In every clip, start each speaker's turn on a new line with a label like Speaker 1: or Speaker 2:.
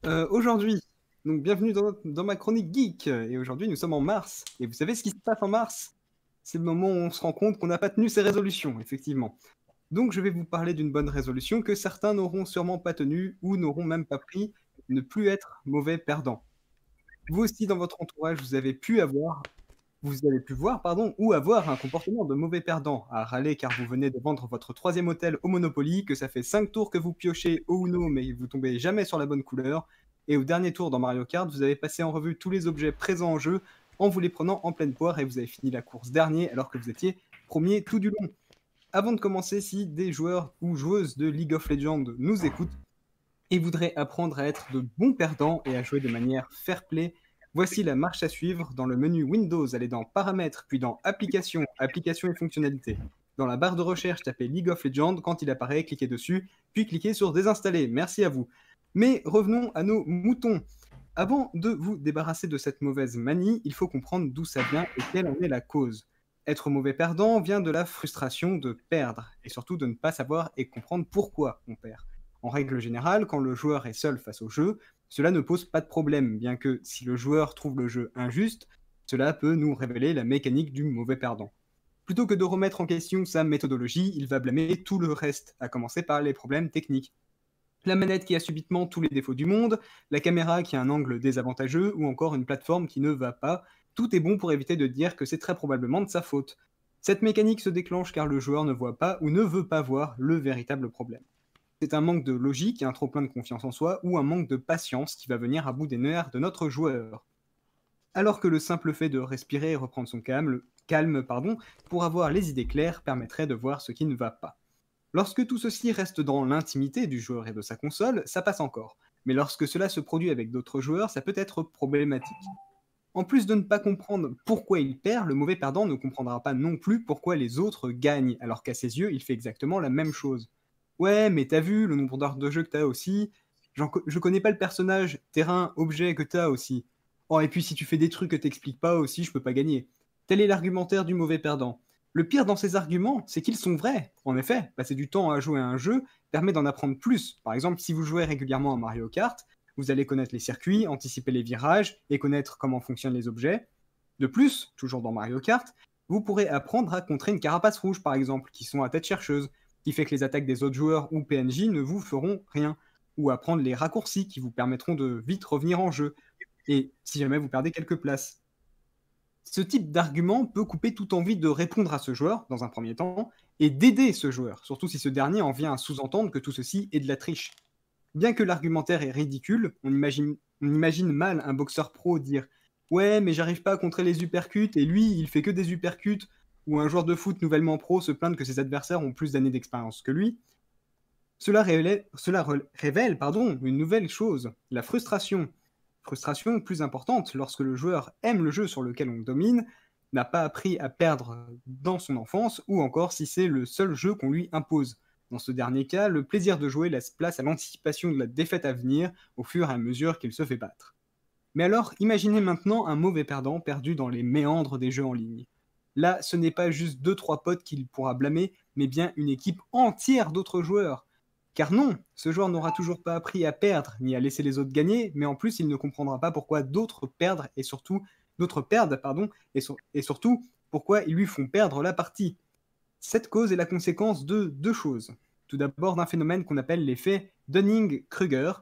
Speaker 1: Aujourd'hui, donc bienvenue dans ma chronique geek et aujourd'hui nous sommes en mars et vous savez ce qui se passe en mars? C'est le moment où on se rend compte qu'on n'a pas tenu ses résolutions, effectivement. Donc je vais vous parler d'une bonne résolution que certains n'auront sûrement pas tenue ou n'auront même pas pris, ne plus être mauvais perdant. Vous aussi dans votre entourage, vous avez pu voir pardon, ou avoir un comportement de mauvais perdant, à râler car vous venez de vendre votre troisième hôtel au Monopoly, que ça fait 5 tours que vous piochez au Uno mais vous tombez jamais sur la bonne couleur, et au dernier tour dans Mario Kart, vous avez passé en revue tous les objets présents en jeu en vous les prenant en pleine poire et vous avez fini la course dernier alors que vous étiez premier tout du long. Avant de commencer, si des joueurs ou joueuses de League of Legends nous écoutent, et voudrait apprendre à être de bons perdants et à jouer de manière fair play, voici la marche à suivre. Dans le menu Windows, allez dans Paramètres, puis dans Applications, Applications et fonctionnalités. Dans la barre de recherche, tapez League of Legends. Quand il apparaît, cliquez dessus, puis cliquez sur Désinstaller. Merci à vous. Mais revenons à nos moutons. Avant de vous débarrasser de cette mauvaise manie, il faut comprendre d'où ça vient et quelle en est la cause. Être mauvais perdant vient de la frustration de perdre, et surtout de ne pas savoir et comprendre pourquoi on perd. En règle générale, quand le joueur est seul face au jeu, cela ne pose pas de problème, bien que si le joueur trouve le jeu injuste, cela peut nous révéler la mécanique du mauvais perdant. Plutôt que de remettre en question sa méthodologie, il va blâmer tout le reste, à commencer par les problèmes techniques. La manette qui a subitement tous les défauts du monde, la caméra qui a un angle désavantageux, ou encore une plateforme qui ne va pas, tout est bon pour éviter de dire que c'est très probablement de sa faute. Cette mécanique se déclenche car le joueur ne voit pas ou ne veut pas voir le véritable problème. C'est un manque de logique et un trop plein de confiance en soi ou un manque de patience qui va venir à bout des nerfs de notre joueur. Alors que le simple fait de respirer et reprendre son calme pour avoir les idées claires permettrait de voir ce qui ne va pas. Lorsque tout ceci reste dans l'intimité du joueur et de sa console, ça passe encore. Mais lorsque cela se produit avec d'autres joueurs, ça peut être problématique. En plus de ne pas comprendre pourquoi il perd, le mauvais perdant ne comprendra pas non plus pourquoi les autres gagnent, alors qu'à ses yeux, il fait exactement la même chose. Ouais, mais t'as vu le nombre d'heures de jeu que t'as aussi? Je connais pas le personnage, terrain, objet que t'as aussi. Oh, et puis si tu fais des trucs que t'expliques pas aussi, je peux pas gagner. Tel est l'argumentaire du mauvais perdant. Le pire dans ces arguments, c'est qu'ils sont vrais. En effet, passer du temps à jouer à un jeu permet d'en apprendre plus. Par exemple, si vous jouez régulièrement à Mario Kart, vous allez connaître les circuits, anticiper les virages et connaître comment fonctionnent les objets. De plus, toujours dans Mario Kart, vous pourrez apprendre à contrer une carapace rouge par exemple, qui sont à tête chercheuse, qui fait que les attaques des autres joueurs ou PNJ ne vous feront rien, ou apprendre les raccourcis qui vous permettront de vite revenir en jeu, et si jamais vous perdez quelques places. Ce type d'argument peut couper toute envie de répondre à ce joueur, dans un premier temps, et d'aider ce joueur, surtout si ce dernier en vient à sous-entendre que tout ceci est de la triche. Bien que l'argumentaire est ridicule, on imagine mal un boxeur pro dire «Ouais, mais j'arrive pas à contrer les uppercuts et lui, il fait que des uppercuts», ou un joueur de foot nouvellement pro se plaindre que ses adversaires ont plus d'années d'expérience que lui. Cela révèle une nouvelle chose, la frustration. Frustration plus importante lorsque le joueur aime le jeu sur lequel on domine, n'a pas appris à perdre dans son enfance, ou encore si c'est le seul jeu qu'on lui impose. Dans ce dernier cas, le plaisir de jouer laisse place à l'anticipation de la défaite à venir au fur et à mesure qu'il se fait battre. Mais alors, imaginez maintenant un mauvais perdant perdu dans les méandres des jeux en ligne. Là, ce n'est pas juste deux trois potes qu'il pourra blâmer, mais bien une équipe entière d'autres joueurs. Car non, ce joueur n'aura toujours pas appris à perdre, ni à laisser les autres gagner, mais en plus il ne comprendra pas pourquoi d'autres perdent, et surtout pourquoi ils lui font perdre la partie. Cette cause est la conséquence de deux choses. Tout d'abord d'un phénomène qu'on appelle l'effet Dunning-Kruger.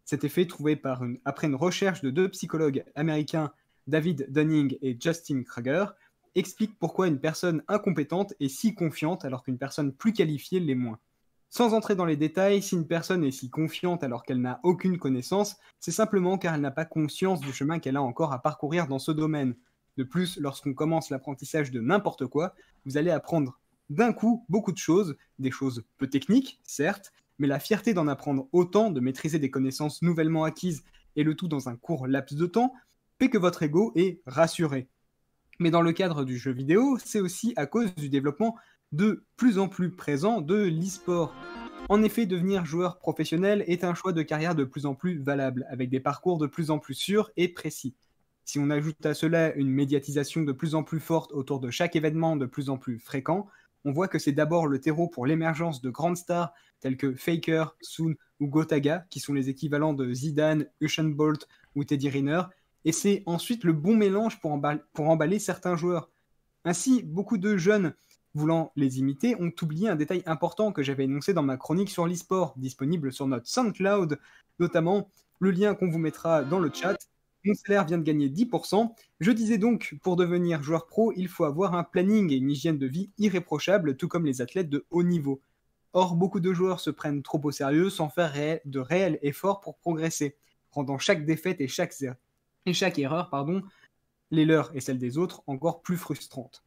Speaker 1: Cet effet, trouvé après une recherche de deux psychologues américains, David Dunning et Justin Kruger, explique pourquoi une personne incompétente est si confiante alors qu'une personne plus qualifiée l'est moins. Sans entrer dans les détails, si une personne est si confiante alors qu'elle n'a aucune connaissance, c'est simplement car elle n'a pas conscience du chemin qu'elle a encore à parcourir dans ce domaine. De plus, lorsqu'on commence l'apprentissage de n'importe quoi, vous allez apprendre d'un coup beaucoup de choses, des choses peu techniques, certes, mais la fierté d'en apprendre autant, de maîtriser des connaissances nouvellement acquises, et le tout dans un court laps de temps, fait que votre ego est rassuré. Mais dans le cadre du jeu vidéo, c'est aussi à cause du développement de plus en plus présent de l'e-sport. En effet, devenir joueur professionnel est un choix de carrière de plus en plus valable, avec des parcours de plus en plus sûrs et précis. Si on ajoute à cela une médiatisation de plus en plus forte autour de chaque événement de plus en plus fréquent, on voit que c'est d'abord le terreau pour l'émergence de grandes stars telles que Faker, Sun ou Gotaga, qui sont les équivalents de Zidane, Usain Bolt ou Teddy Riner, et c'est ensuite le bon mélange pour emballer certains joueurs. Ainsi, beaucoup de jeunes voulant les imiter ont oublié un détail important que j'avais énoncé dans ma chronique sur l'e-sport, disponible sur notre SoundCloud, notamment le lien qu'on vous mettra dans le chat. Mon salaire vient de gagner 10%. Je disais donc, pour devenir joueur pro, il faut avoir un planning et une hygiène de vie irréprochable, tout comme les athlètes de haut niveau. Or, beaucoup de joueurs se prennent trop au sérieux sans faire de réels efforts pour progresser, rendant chaque défaite et chaque erreur, les leurs et celles des autres, encore plus frustrantes.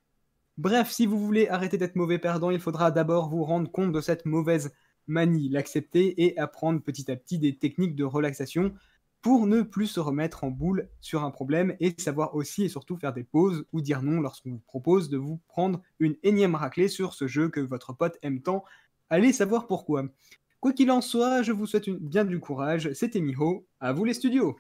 Speaker 1: Bref, si vous voulez arrêter d'être mauvais perdant, il faudra d'abord vous rendre compte de cette mauvaise manie, l'accepter et apprendre petit à petit des techniques de relaxation pour ne plus se remettre en boule sur un problème et savoir aussi et surtout faire des pauses ou dire non lorsqu'on vous propose de vous prendre une énième raclée sur ce jeu que votre pote aime tant. Allez savoir pourquoi. Quoi qu'il en soit, je vous souhaite bien du courage, c'était Miho, à vous les studios.